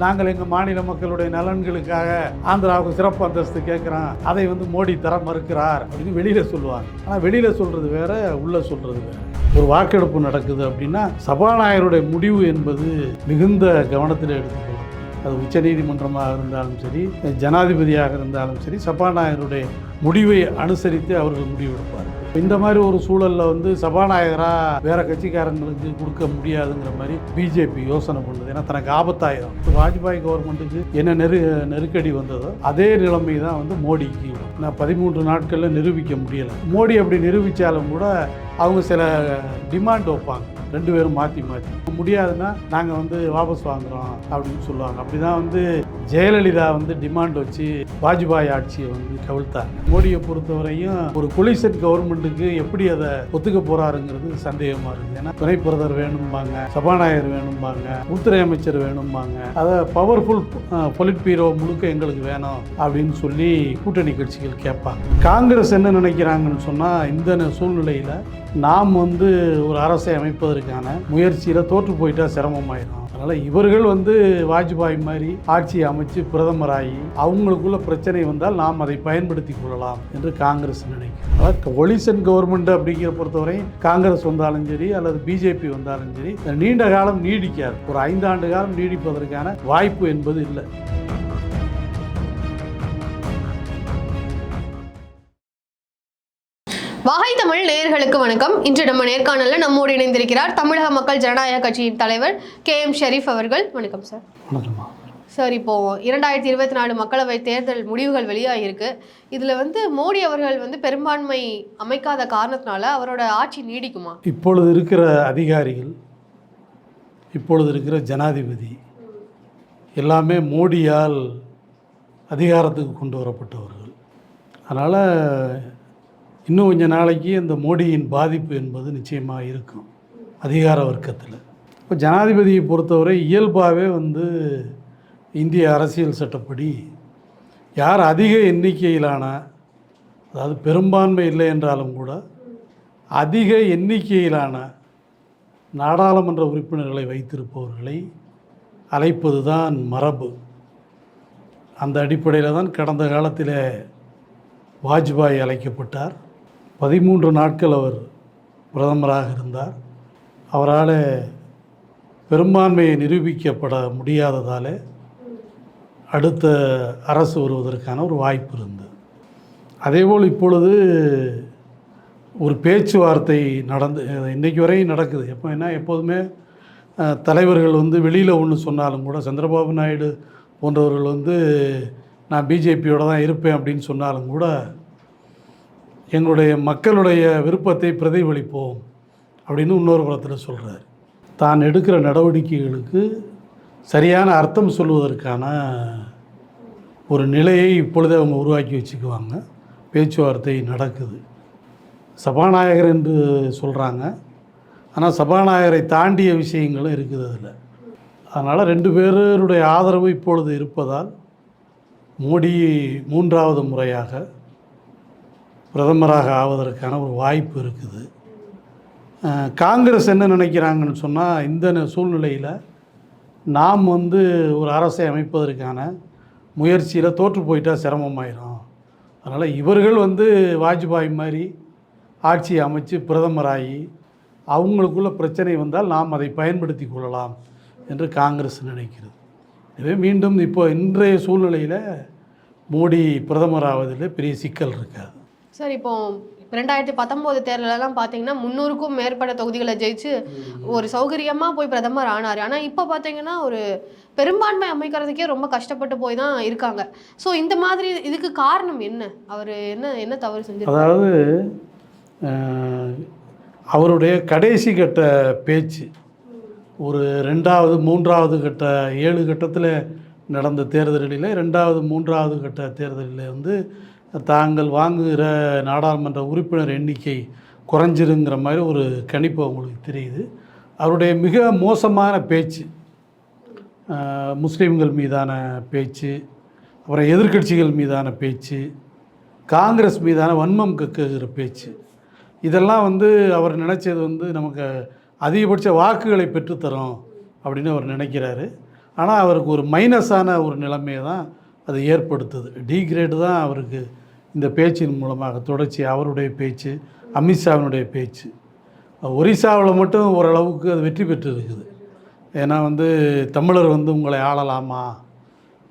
நாங்கள் எங்கள் மாநில மக்களுடைய நலன்களுக்காக ஆந்திராவுக்கு சிறப்பு அந்தஸ்து கேட்குறோம், அதை மோடி தர மறுக்கிறார் அப்படின்னு வெளியில் சொல்லுவாங்க. ஆனால் வெளியில் சொல்கிறது வேற, உள்ளே சொல்கிறது வேற. ஒரு வாக்கெடுப்பு நடக்குது அப்படின்னா சபாநாயகருடைய முடிவு என்பது மிகுந்த கவனத்தில் எடுத்துக்கணும். அது உச்சநீதிமன்றமாக இருந்தாலும் சரி, ஜனாதிபதியாக இருந்தாலும் சரி, சபாநாயகருடைய முடிவை அனுசரித்து அவர்கள் முடிவெடுப்பார். இந்த மாதிரி ஒரு சூழலில் சபாநாயகராக வேற கட்சிக்காரங்களுக்கு கொடுக்க முடியாதுங்கிற மாதிரி பிஜேபி யோசனை பண்ணுது. ஏன்னா தனக்கு ஆபத்தாயிரும். வாஜ்பாய் கவர்மெண்ட்டுக்கு என்ன நெருக்கடி வந்ததோ அதே நிலைமை தான் மோடிக்கு. நான் 13 நாட்களில் நிரூபிக்க முடியலை. மோடி அப்படி நிரூபித்தாலும் கூட அவங்க சில டிமாண்ட் வைப்பாங்க, 2 பேரும் மாற்றி முடியாதுன்னா நாங்கள் வாபஸ் வாங்குகிறோம் அப்படின்னு சொல்லுவாங்க. அப்படி தான் ஜெயலலிதா டிமாண்ட் வச்சு வாஜ்பாய் ஆட்சியை கவிழ்த்தாங்க. மோடியை பொறுத்தவரையும் ஒரு கொலிஷன் கவர்மெண்ட்டுக்கு எப்படி அதை ஒத்துக்க போகிறாருங்கிறது சந்தேகமாக இருக்குது. ஏன்னா துணை பிரதமர் வேணும்பாங்க, சபாநாயகர் வேணும்பாங்க, உள்துறை அமைச்சர் வேணும்பாங்க. அதை பவர்ஃபுல் பொலிட் பீரோ முழுக்க எங்களுக்கு வேணும் அப்படின்னு சொல்லி கூட்டணி கட்சிகள் கேட்பாங்க. காங்கிரஸ் என்ன நினைக்கிறாங்கன்னு சொன்னால், இந்த சூழ்நிலையில் நாம் ஒரு அரசை அமைப்பதற்கான முயற்சியில் தோற்று போயிட்டா சிரமமாயிடும். அதனால் இவர்கள் வாஜ்பாய் மாதிரி ஆட்சியை அமைச்சு பிரதமராகி அவங்களுக்குள்ள பிரச்சனை வந்தால் நாம் அதை பயன்படுத்தி கொள்ளலாம் என்று காங்கிரஸ் நினைக்கும். அதாவது கொலிஷன் கவர்மெண்ட் அப்படிங்கிற பொறுத்தவரை காங்கிரஸ் வந்தாலும் சரி அல்லது பிஜேபி வந்தாலும் சரி நீண்ட காலம் நீடிக்காது. ஒரு 5 ஆண்டு காலம் நீடிப்பதற்கான வாய்ப்பு என்பது இல்லை. வாகை தமிழ் நேயர்களுக்கு வணக்கம். இன்று நம்ம நேர்காணலில் நம்மோடு இணைந்திருக்கிறார் தமிழக மக்கள் ஜனநாயக கட்சியின் தலைவர் KM ஷரீஃப் அவர்கள். வணக்கம் சார். வணக்கம்மா. சார், இப்போ 2024 மக்களவை தேர்தல் முடிவுகள் வெளியாகிருக்கு. இதில் மோடி அவர்கள் பெரும்பான்மை அமைக்காத காரணத்தினால அவரோட ஆட்சி நீடிக்குமா? இப்பொழுது இருக்கிற அதிகாரிகள், இப்பொழுது இருக்கிற ஜனாதிபதி எல்லாமே மோடியால் அதிகாரத்துக்கு கொண்டு வரப்பட்டவர்கள். அதனால் இன்னும் கொஞ்ச நாளைக்கு அந்த மோடியின் பாதிப்பு என்பது நிச்சயமாக இருக்கும் அதிகார வர்க்கத்தில். இப்போ ஜனாதிபதியை பொறுத்தவரை இயல்பாகவே இந்திய அரசியல் சட்டப்படி யார் அதிக எண்ணிக்கையிலான, அதாவது பெரும்பான்மை இல்லை என்றாலும் கூட அதிக எண்ணிக்கையிலான நாடாளுமன்ற உறுப்பினர்களை வைத்திருப்பவர்களை அழைப்பது தான் மரபு. அந்த அடிப்படையில் தான் கடந்த காலத்தில் வாஜ்பாய் அழைக்கப்பட்டார். 13 நாட்கள் அவர் பிரதமராக இருந்தார். அவரால் பெரும்பான்மையை நிரூபிக்கப்பட முடியாததால் அடுத்த அரசு வருவதற்கான ஒரு வாய்ப்பு இருந்தது. அதேபோல் இப்பொழுது ஒரு பேச்சுவார்த்தை இன்றைக்கு வரையும் நடக்குது. எப்போதுமே தலைவர்கள் வெளியில் ஒன்று சொன்னாலும் கூட, சந்திரபாபு நாயுடு போன்றவர்கள் நான் பிஜேபியோடு தான் இருப்பேன் அப்படின்னு சொன்னாலும் கூட, எங்களுடைய மக்களுடைய விருப்பத்தை பிரதிபலிப்போம் அப்படின்னு இன்னொரு புறத்தில் சொல்கிறார். தான் எடுக்கிற நடவடிக்கைகளுக்கு சரியான அர்த்தம் சொல்வதற்கான ஒரு நிலையை இப்பொழுதே அவங்க உருவாக்கி வச்சுக்குவாங்க. பேச்சுவார்த்தை நடக்குது. சபாநாயகர் என்று சொல்கிறாங்க, ஆனால் சபாநாயகரை தாண்டிய விஷயங்களும் இருக்குது அதில். அதனால் 2 பேருடைய ஆதரவு இப்பொழுது இருப்பதால் மோடி 3வது முறையாக பிரதமராக ஆவதற்கான ஒரு வாய்ப்பு இருக்குது. காங்கிரஸ் என்ன நினைக்கிறாங்கன்னு சொன்னால், இந்த சூழ்நிலையில் நாம் ஒரு அரசை அமைப்பதற்கான முயற்சியில் தோற்று போயிட்டா சிரமமாயிரும். அதனால் இவர்கள் வாஜ்பாய் மாதிரி ஆட்சியை அமைச்சு பிரதமராகி அவங்களுக்குள்ள பிரச்சனை வந்தால் நாம் அதை பயன்படுத்தி கொள்ளலாம் என்று காங்கிரஸ் நினைக்கிறது. எனவே மீண்டும் இப்போ இன்றைய சூழ்நிலையில் மோடி பிரதமராவதில் பெரிய சிக்கல் இருக்காது. சார், இப்போ 2019 தேர்தலெல்லாம் பார்த்தீங்கன்னா 300க்கும் மேற்பட்ட தொகுதிகளை ஜெயிச்சு ஒரு சௌகரியமாக போய் பிரதமர் ஆனார். ஆனால் இப்போ பார்த்தீங்கன்னா ஒரு பெரும்பான்மை அமைக்கிறதுக்கே ரொம்ப கஷ்டப்பட்டு போய் தான் இருக்காங்க. ஸோ இந்த மாதிரி இதுக்கு காரணம் என்ன? அவர் என்ன தவறு செஞ்சார்? அதாவது அவருடைய கடைசி கட்ட பேச்சு, ஒரு 2வது 3வது கட்ட 7 கட்டத்தில் நடந்த தேர்தலில் 2வது 3வது கட்ட தேர்தலில் தாங்கள் வாங்குகிற நாடாளுமன்ற உறுப்பினர் எண்ணிக்கை குறைஞ்சிருங்கிற மாதிரி ஒரு கணிப்பு அவங்களுக்கு தெரியுது. அவருடைய மிக மோசமான பேச்சு, முஸ்லீம்கள் மீதான பேச்சு, அப்புறம் எதிர்க்கட்சிகள் மீதான பேச்சு, காங்கிரஸ் மீதான வன்மம் கக்குகிற பேச்சு, இதெல்லாம் அவர் நினச்சது நமக்கு அதிகபட்ச வாக்குகளை பெற்றுத்தரோம் அப்படின்னு அவர் நினைக்கிறாரு. ஆனால் அவருக்கு ஒரு மைனஸான ஒரு நிலைமையை தான் அது ஏற்படுத்துது. டிகிரேடு தான் அவருக்கு இந்த பேச்சின் மூலமாக தொடர்ச்சி அவருடைய பேச்சு, அமித்ஷாவினுடைய பேச்சு. ஒரிசாவில் மட்டும் ஓரளவுக்கு அது வெற்றி பெற்று இருக்குது. ஏன்னா தமிழர் உங்களை ஆளலாமா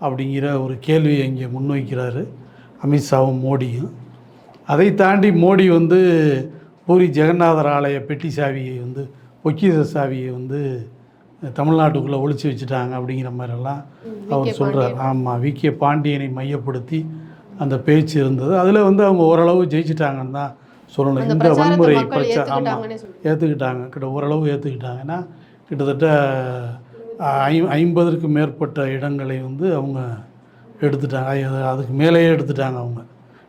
அப்படிங்கிற ஒரு கேள்வியை இங்கே முன்வைக்கிறாரு அமித்ஷாவும் மோடியும். அதை தாண்டி மோடி பூரி ஜெகநாதர் ஆலய பெட்டி சாவியை பொக்கிஷ சாவியை தமிழ்நாட்டுக்குள்ளே ஒழிச்சு வச்சுட்டாங்க அப்படிங்கிற மாதிரிலாம் அவர் சொல்கிறார். ஆமாம், விகே பாண்டியனை மையப்படுத்தி அந்த பேச்சு இருந்தது. அதில் அவங்க ஓரளவு ஜெயிச்சிட்டாங்கன்னு தான் சொல்லணும். இந்த வன்முறை பிரச்சாரம் ஆமாம் ஏற்றுக்கிட்டாங்க, ஓரளவு ஏற்றுக்கிட்டாங்க. ஏன்னா கிட்டத்தட்ட 50க்கும் மேற்பட்ட இடங்களை அவங்க எடுத்துட்டாங்க, அதுக்கு மேலேயே எடுத்துட்டாங்க அவங்க.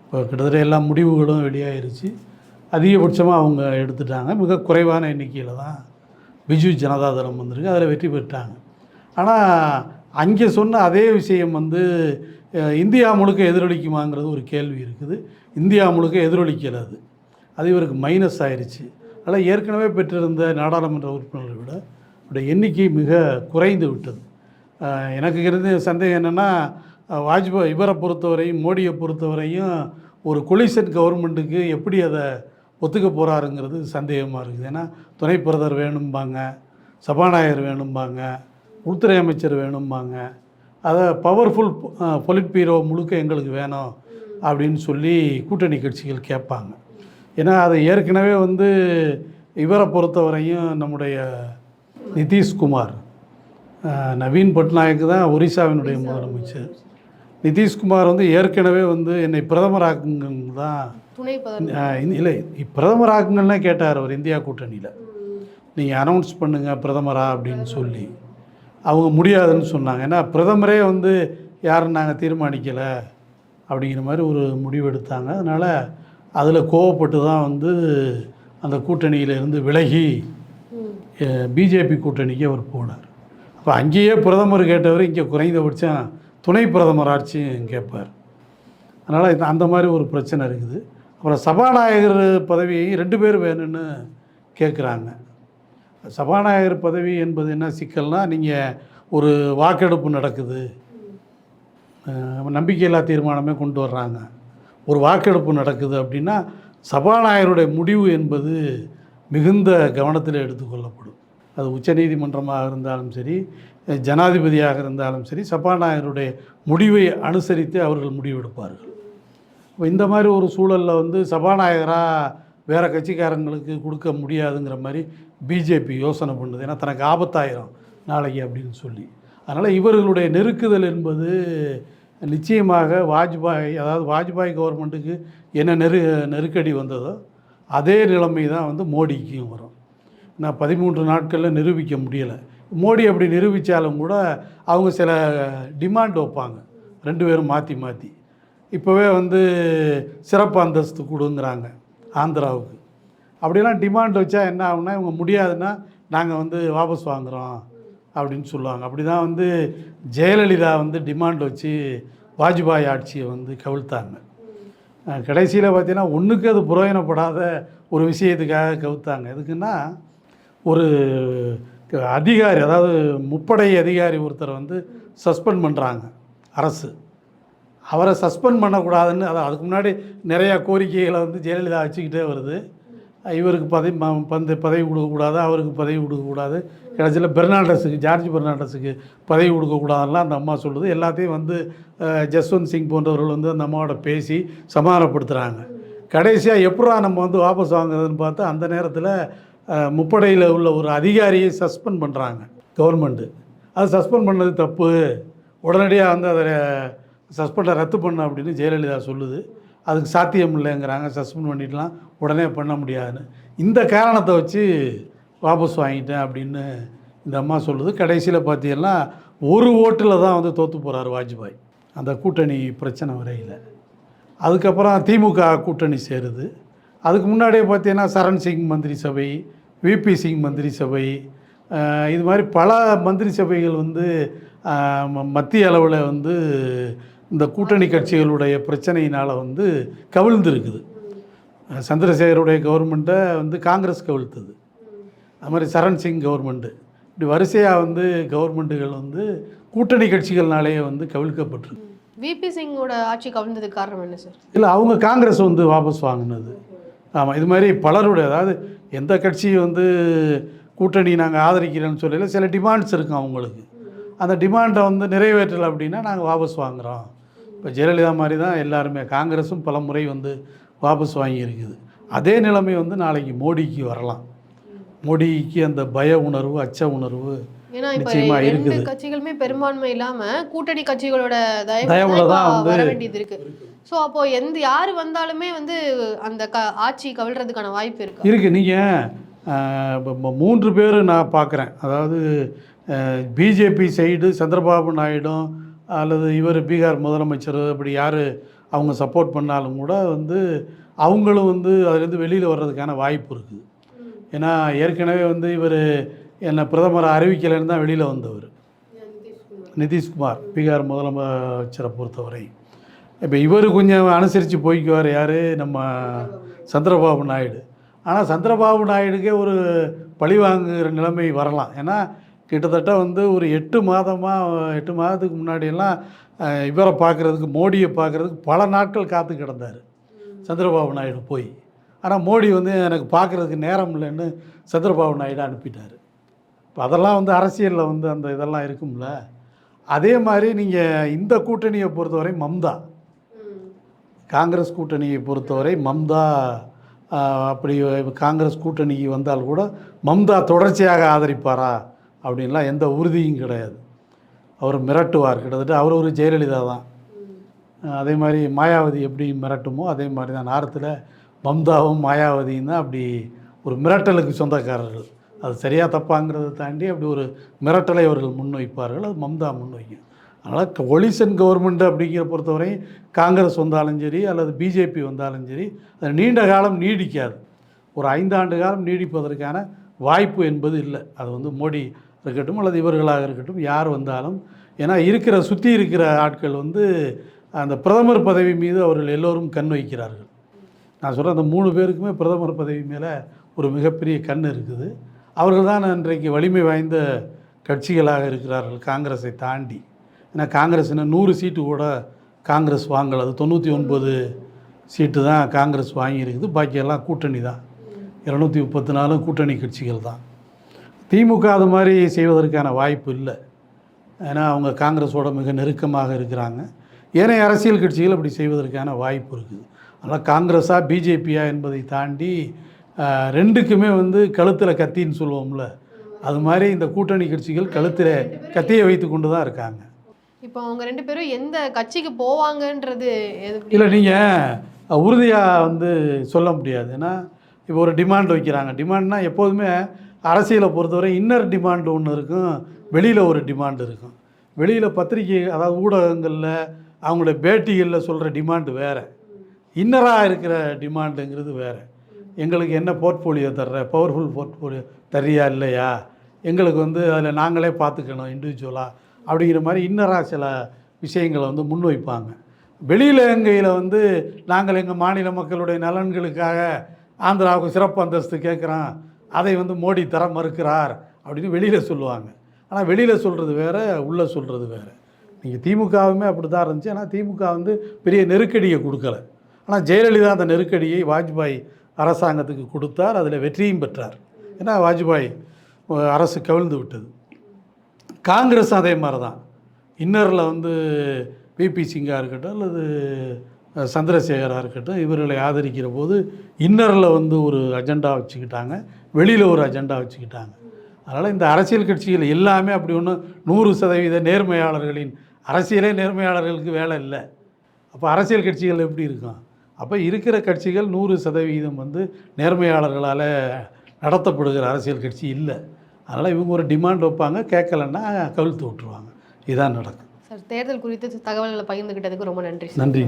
இப்போ கிட்டத்தட்ட எல்லா முடிவுகளும் வெளியாகிருச்சு. அதிகபட்சமாக அவங்க எடுத்துட்டாங்க. மிக குறைவான எண்ணிக்கையில் தான் பிஜு ஜனதாதளம் வந்திருக்கு, அதில் வெற்றி பெற்றாங்க. ஆனால் அங்கே சொன்ன அதே விஷயம் இந்தியா முழுக்க எதிரொலிக்குமாங்கிறது ஒரு கேள்வி இருக்குது. இந்தியா முழுக்க எதிரொலிக்கலை, அது இவருக்கு மைனஸ் ஆயிடுச்சு. அதனால் ஏற்கனவே பெற்றிருந்த நாடாளுமன்ற உறுப்பினர்களை விட அவருடைய எண்ணிக்கை மிக குறைந்து விட்டது. எனக்கு இருந்த சந்தேகம் என்னென்னா, வாஜ்பாய் இவரை பொறுத்தவரையும் மோடியை பொறுத்தவரையும் ஒரு கொலிஷன் கவர்மெண்ட்டுக்கு எப்படி அதை ஒத்துக்க போகிறாருங்கிறது சந்தேகமாக இருக்குது. ஏன்னா துணை பிரதமர் வேணும்பாங்க, சபாநாயகர் வேணும்பாங்க, உள்துறை அமைச்சர் வேணும்பாங்க, அதை பவர்ஃபுல் பொலிட் பீரோ முழுக்க எங்களுக்கு வேணும் அப்படின்னு சொல்லி கூட்டணி கட்சிகள் கேட்பாங்க. ஏன்னா அதை ஏற்கனவே இவரை பொறுத்தவரையும் நம்முடைய நிதிஷ்குமார், நவீன் பட்நாயக் தான் ஒரிசாவினுடைய முதலமைச்சர். நிதிஷ்குமார் ஏற்கனவே என்னை பிரதமராக்குங்க தான் இல்லை பிரதமராக்குங்கன்னு கேட்டார் அவர் இந்தியா கூட்டணியில். நீங்கள் அனௌன்ஸ் பண்ணுங்கள் பிரதமரா அப்படின்னு சொல்லி. அவங்க முடியாதுன்னு சொன்னாங்க. ஏன்னா பிரதமரே யாரும் நாங்கள் தீர்மானிக்கலை அப்படிங்கிற மாதிரி ஒரு முடிவு எடுத்தாங்க. அதனால் அதில் கோவப்பட்டு தான் அந்த கூட்டணியிலேருந்து விலகி பிஜேபி கூட்டணிக்கு அவர் போனார். அப்போ அங்கேயே பிரதமர் கேட்டவர் இங்கே குறைந்தபட்சம் துணை பிரதமர் ஆட்சியும் கேட்பார். அதனால் அந்த மாதிரி ஒரு பிரச்சனை இருக்குது. அப்புறம் சபாநாயகர் பதவியை 2 பேர் வேணும்னு கேட்குறாங்க. சபாநாயகர் பதவி என்பது என்ன சிக்கல்னால், நீங்கள் ஒரு வாக்கெடுப்பு நடக்குது, நம்பிக்கையில்லா தீர்மானமே கொண்டு வர்றாங்க, ஒரு வாக்கெடுப்பு நடக்குது அப்படின்னா சபாநாயகருடைய முடிவு என்பது மிகுந்த கவனத்தில் எடுத்துக்கொள்ளப்படும். அது உச்சநீதிமன்றமாக இருந்தாலும் சரி, ஜனாதிபதியாக இருந்தாலும் சரி, சபாநாயகருடைய முடிவை அனுசரித்து அவர்கள் முடிவெடுப்பார்கள். இப்போ இந்த மாதிரி ஒரு சூழலில் சபாநாயகராக வேறு கட்சிக்காரங்களுக்கு கொடுக்க முடியாதுங்கிற மாதிரி பிஜேபி யோசனை பண்ணுது. ஏன்னா தனக்கு ஆபத்தாயிரும் நாளைக்கு அப்படின்னு சொல்லி. அதனால் இவர்களுடைய நெருக்குதல் என்பது நிச்சயமாக வாஜ்பாய் கவர்மெண்ட்டுக்கு என்ன நெருக்கடி வந்ததோ அதே நிலைமை தான் மோடிக்கும் வரும். நான் 13 நாட்களில் நிரூபிக்க முடியலை. மோடி அப்படி நிரூபித்தாலும் கூட அவங்க சில டிமாண்ட் வைப்பாங்க, 2 பேரும் மாற்றி மாற்றி. இப்போவே சிறப்பு அந்தஸ்து கொடுங்கிறாங்க ஆந்திராவுக்கு. அப்படிலாம் டிமாண்ட் வச்சா என்ன ஆகுனா, இவங்க முடியாதுன்னா நாங்கள் வாபஸ் வாங்குகிறோம் அப்படின்னு சொல்லுவாங்க. அப்படி தான் ஜெயலலிதா டிமாண்ட் வச்சு வாஜ்பாய் ஆட்சியை கவிழ்த்தாங்க. கடைசியில் பார்த்தீங்கன்னா ஒன்றுக்கு அது புரோஜனப்படாத ஒரு விஷயத்துக்காக கவிழ்த்தாங்க. எதுக்குன்னா, ஒரு அதிகாரி, அதாவது முப்படை அதிகாரி ஒருத்தரை சஸ்பெண்ட் பண்ணுறாங்க அரசு. அவரை சஸ்பெண்ட் பண்ணக்கூடாதுன்னு, அதுக்கு முன்னாடி நிறையா கோரிக்கைகளை ஜெயலலிதா வச்சுக்கிட்டே வருது. இவருக்கு பதவி கொடுக்கக்கூடாது, அவருக்கு பதவி கொடுக்கக்கூடாது, கடைசியில் பெர்னாண்டஸுக்கு, ஜார்ஜ் பெர்னாண்டஸுக்கு பதவி கொடுக்கக்கூடாதுலாம் அந்த அம்மா சொல்லுது. எல்லாத்தையும் ஜஸ்வந்த் சிங் போன்றவர்கள் அந்த அம்மாவோட பேசி சமாதானப்படுத்துகிறாங்க. கடைசியாக எப்படா நம்ம வாபஸ் வாங்குறதுன்னு பார்த்தா, அந்த நேரத்தில் முப்படையில் உள்ள ஒரு அதிகாரியை சஸ்பெண்ட் பண்ணுறாங்க கவர்மெண்ட்டு. அது சஸ்பெண்ட் பண்ணது தப்பு, உடனடியாக அதை சஸ்பெண்டை ரத்து பண்ண அப்படின்னு ஜெயலலிதா சொல்லுது. அதுக்கு சாத்தியம் இல்லைங்கிறாங்க, சஸ்பெண்ட் பண்ணிடலாம், உடனே பண்ண முடியாதுன்னு. இந்த காரணத்தை வச்சு வாபஸ் வாங்கிட்டேன் அப்படின்னு இந்த அம்மா சொல்லுது. கடைசியில் பார்த்தீங்கன்னா ஒரு ஓட்டில் தான் தோற்று போகிறார் வாஜ்பாய் அந்த கூட்டணி பிரச்சனை வரையில். அதுக்கப்புறம் திமுக கூட்டணி சேருது. அதுக்கு முன்னாடியே பார்த்தீங்கன்னா சரண் சிங் மந்திரி சபை, விபி சிங் மந்திரி சபை, இது மாதிரி பல மந்திரி சபைகள் மத்திய அளவில் இந்த கூட்டணி கட்சிகளுடைய பிரச்சனையினால் கவிழ்ந்துருக்குது. சந்திரசேகருடைய கவர்மெண்ட்டை காங்கிரஸ் கவிழ்த்தது. அது மாதிரி சரண் சிங் கவர்மெண்ட்டு இப்படி வரிசையாக வந்து கவர்மெண்ட்டுகள் வந்து கூட்டணி கட்சிகள்னாலேயே வந்து கவிழ்க்கப்பட்டிருக்கு. விபி சிங்கோட ஆட்சி கவிழ்ந்ததுக்கு காரணம் என்ன சார்? இல்லை, அவங்க காங்கிரஸ் வந்து வாபஸ் வாங்கினது. ஆமாம், இது மாதிரி பலருடைய, அதாவது எந்த கட்சி வந்து கூட்டணி நாங்கள் ஆதரிக்கிறேன்னு சொல்லல, சில டிமாண்ட்ஸ் இருக்கும் அவங்களுக்கு. அந்த டிமாண்டை வந்து நிறைவேற்றலை அப்படின்னா நாங்கள் வாபஸ் வாங்குகிறோம். இப்போ ஜெயலலிதா மாதிரி தான் எல்லாருமே, காங்கிரஸும் பல முறை வந்து வாபஸ் வாங்கியிருக்குது. அதே நிலைமை வந்து நாளைக்கு மோடிக்கு வரலாம். மோடிக்கு அந்த பய உணர்வு, அச்ச உணர்வு ஏன்னா இப்ப நிச்சயமா ரெண்டு இருக்குது. கட்சிகளுமே பெரும்பான்மை இல்லாம கூட்டணி கட்சிகளோட தயவுல தான் வந்து வர வேண்டியது இருக்கு. சோ அப்போ யாரு வந்தாலுமே வந்து அந்த ஆட்சி கவிழ்றதுக்கான வாய்ப்பு இருக்கு. இருக்குது. நீங்கள் 3 பேர் நான் பார்க்குறேன். அதாவது பிஜேபி சைடு சந்திரபாபு நாயுடும் அல்லது இவர் பீகார் முதலமைச்சர், அப்படி யார் அவங்க சப்போர்ட் பண்ணாலும் கூட வந்து அவங்களும் வந்து அதுலேருந்து வெளியில் வர்றதுக்கான வாய்ப்பு இருக்குது. ஏன்னா ஏற்கனவே வந்து இவர் என்னை பிரதமரை அறிவிக்கலைன்னு தான் வெளியில் வந்தவர் நிதிஷ்குமார், பீகார் முதலமைச்சரை பொறுத்தவரை. இப்போ இவர் கொஞ்சம் அனுசரித்து போய்க்குவார், யார், நம்ம சந்திரபாபு நாயுடு. ஆனால் சந்திரபாபு நாயுடுக்கே ஒரு பழி வாங்குகிற நிலைமை வரலாம். ஏன்னா கிட்டத்தட்ட வந்து ஒரு 8 மாதத்துக்கு முன்னாடியெல்லாம் இவரை பார்க்குறதுக்கு, மோடியை பார்க்குறதுக்கு பல நாட்கள் காத்து கிடந்தார் சந்திரபாபு நாயுடு போய். ஆனால் மோடி வந்து எனக்கு பார்க்குறதுக்கு நேரம் இல்லைன்னு சந்திரபாபு நாயுடு அனுப்பிட்டார். இப்போ அதெல்லாம் வந்து அரசியலில் வந்து அந்த இதெல்லாம் இருக்கும்ல. அதே மாதிரி நீங்கள் இந்த கூட்டணியை பொறுத்தவரை மம்தா, காங்கிரஸ் கூட்டணியை பொறுத்தவரை மம்தா, அப்படி காங்கிரஸ் கூட்டணிக்கு வந்தால் கூட மம்தா தொடர்ச்சியாக ஆதரிப்பாரா அப்படின்லாம் எந்த உறுதியும் கிடையாது. அவர் மிரட்டுவார், கிட்டத்தட்ட அவர் ஒரு ஜெயலலிதா தான். அதே மாதிரி மாயாவதி எப்படி மிரட்டுமோ அதே மாதிரி தான் நார்த்தில் மம்தாவும் மாயாவதியும் தான் அப்படி ஒரு மிரட்டலுக்கு சொந்தக்காரர்கள். அது சரியாக தப்பாங்கிறத தாண்டி அப்படி ஒரு மிரட்டலை அவர்கள் முன்வைப்பார்கள். அது மம்தா முன்வைக்கும். அதனால் கொலிஷன் கவர்மெண்ட் அப்படிங்கிற பொறுத்தவரை காங்கிரஸ் வந்தாலும் சரி அல்லது பிஜேபி வந்தாலும் சரி, அது நீண்ட காலம் நீடிக்காது. ஒரு 5 ஆண்டு காலம் நீடிப்பதற்கான வாய்ப்பு என்பது இல்லை. அது வந்து மோடி இருக்கட்டும் அல்லது இவர்களாக இருக்கட்டும், யார் வந்தாலும். ஏன்னா சுற்றி இருக்கிற ஆட்கள் வந்து அந்த பிரதமர் பதவி மீது அவர்கள் எல்லோரும் கண் வைக்கிறார்கள். நான் சொல்கிறேன், அந்த 3 பேருக்குமே பிரதமர் பதவி மேலே ஒரு மிகப்பெரிய கண் இருக்குது. அவர்கள் தான் இன்றைக்கு வலிமை வாய்ந்த கட்சிகளாக இருக்கிறார்கள் காங்கிரஸை தாண்டி. ஏன்னா காங்கிரஸ் இன்னும் 100 சீட்டு கூட காங்கிரஸ் வாங்கலை. அது 99 சீட்டு தான் காங்கிரஸ் வாங்கியிருக்குது. பாக்கியெல்லாம் கூட்டணி தான். 234 கூட்டணி கட்சிகள் தான். திமுக அது மாதிரி செய்வதற்கான வாய்ப்பு இல்லை. ஏன்னா அவங்க காங்கிரஸோட மிக நெருக்கமாக இருக்கிறாங்க. ஏனைய அரசியல் கட்சிகள் அப்படி செய்வதற்கான வாய்ப்பு இருக்குது. அதனால் காங்கிரஸா பிஜேபியா என்பதை தாண்டி 2க்குமே வந்து கழுத்தில் கத்தின்னு சொல்லுவோம்ல, அது மாதிரி இந்த கூட்டணி கட்சிகள் கழுத்தில் கத்தியை வைத்து கொண்டு தான் இருக்காங்க. இப்போ அவங்க 2 பேரும் எந்த கட்சிக்கு போவாங்கன்றது இல்லை, நீங்கள் உறுதியாக வந்து சொல்ல முடியாது. ஏன்னா இப்போ ஒரு டிமாண்ட் வைக்கிறாங்க. டிமாண்ட்னா எப்போதுமே அரசியலை பொறுத்தவரை இன்னர் டிமாண்டு ஒன்று இருக்கும், வெளியில் ஒரு டிமாண்டு இருக்கும். வெளியில் பத்திரிகை, அதாவது ஊடகங்களில் அவங்களோட பேட்டிகளில் சொல்கிற டிமாண்டு வேறு, இன்னராக இருக்கிற டிமாண்டுங்கிறது வேறு. எங்களுக்கு என்ன போர்ட்ஃபோலியோ தர்ற, பவர்ஃபுல் போர்ட்ஃபோலியோ தர்றியா இல்லையா, எங்களுக்கு வந்து அதில் நாங்களே பார்த்துக்கணும் இண்டிவிஜுவலாக அப்படிங்கிற மாதிரி இன்னராக சில விஷயங்களை வந்து முன்வைப்பாங்க. வெளியிலங்கையில் வந்து நாங்கள் எங்கள் மாநில மக்களுடைய நலன்களுக்காக ஆந்திராவுக்கு சிறப்பு அந்தஸ்து கேட்குறோம், அதை வந்து மோடி தர மறுக்கிறார் அப்படின்னு வெளியில் சொல்லுவாங்க. ஆனால் வெளியில் சொல்கிறது வேறு, உள்ளே சொல்கிறது வேறு. நீங்கள் திமுகவுமே அப்படி தான் இருந்துச்சு. ஆனால் திமுக வந்து பெரிய நெருக்கடியை கொடுக்கலை. ஆனால் ஜெயலலிதா அந்த நெருக்கடியை வாஜ்பாய் அரசாங்கத்துக்கு கொடுத்தார், அதில் வெற்றியும் பெற்றார். ஏன்னா வாஜ்பாய் அரசு கவிழ்ந்து விட்டது. காங்கிரஸ் அதே மாதிரி தான். இன்னரில் வந்து விபி சிங்காக இருக்கட்டும் அல்லது சந்திரசேகராக இருக்கட்டும், இவர்களை ஆதரிக்கிற போது இன்னரில் வந்து ஒரு அஜெண்டா வச்சுக்கிட்டாங்க, வெளியில் ஒரு அஜெண்டா வச்சுக்கிட்டாங்க. அதனால் இந்த அரசியல் கட்சிகள் எல்லாமே அப்படி ஒன்றும் 100% நேர்மையாளர்களின் அரசியலே நேர்மையாளர்களுக்கு வேலை இல்லை. அப்போ அரசியல் கட்சிகள் எப்படி இருக்கும்? அப்போ இருக்கிற கட்சிகள் 100% வந்து நேர்மையாளர்களால் நடத்தப்படுகிற அரசியல் கட்சி இல்லை. அதனால் இவங்க ஒரு டிமாண்ட் வைப்பாங்க, கேட்கலன்னா கவிழ்த்து விட்டுருவாங்க. இதுதான் நடக்கும். சார், தேர்தல் குறித்து தகவல்களை பகிர்ந்துக்கிட்டதுக்கு ரொம்ப நன்றி. நன்றி.